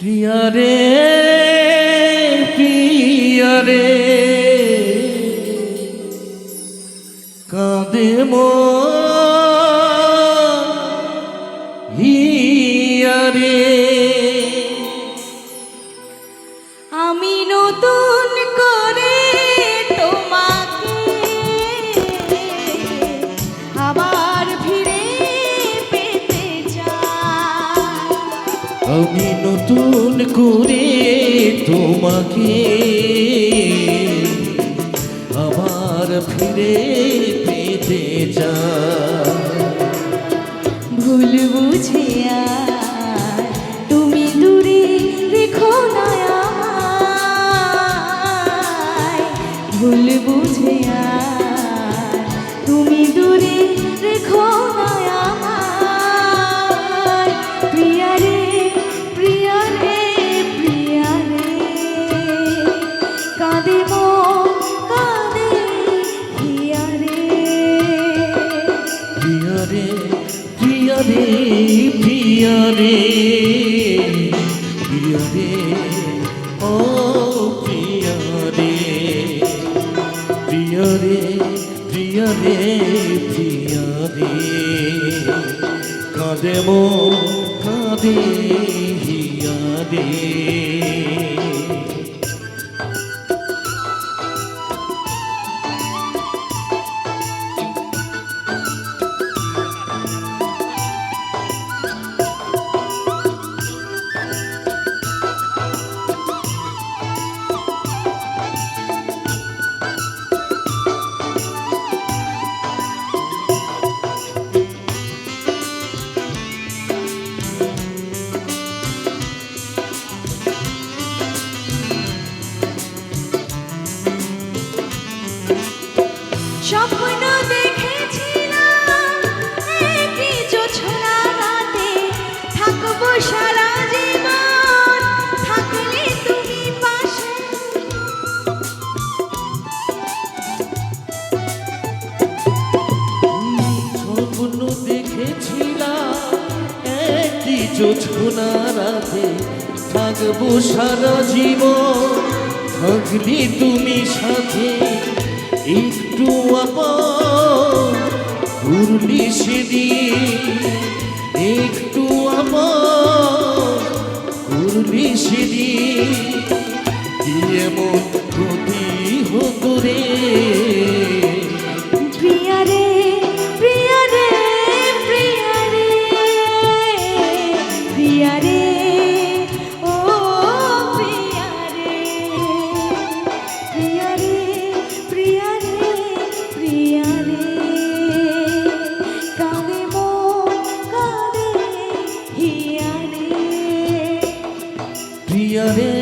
প্রিয়া রে প্রিয়া রে কাঁদে হিয়া রে আমি নতুন করে তোমাকে আবার ফিরে পেতে চাই। আমি নতুন করে তোমাকে আবার ফিরে পেতে চাই। ভুল বুঝে আর তুমি দূরে রেখো না আমায়। ভুল বুঝে আর তুমি দূরে রেখো না আমায়। প্রিয়া রে প্রিয়া রে প্রিয়া রে কাঁদে মন কাঁদে হিয়া রে। প্রিয়া রে প্রিয়া রে প্রিয়া রে প্রিয়া রে ও প্রিয়া রে প্রিয়া রে প্রিয়া রে প্রিয়া রে কাঁদে মন কাঁদে হিয়া রে। স্বপ্ন দেখেছিলাম একই জোছনা রাতে থাকবো সারা জীবন থাকলে তুমি পাশে। স্বপ্ন দেখেছিলাম একটি জোছনা রাতে থাকবো সারা জীবন থাকলে তুমি সাথে। একটু আপন ঘুরলি সেদিন একটু আপন ঘুরলি সেদিন এমন ক্ষতি হতো রে। প্রিয়া রে প্রিয়া রে প্রিয়া রে প্রিয়া রে ও প্রিয়া রে প্রিয়া রে প্রিয়া রে প্রিয়া রে কাঁদে মন কাঁদে হিয়া রে। প্রিয়া রে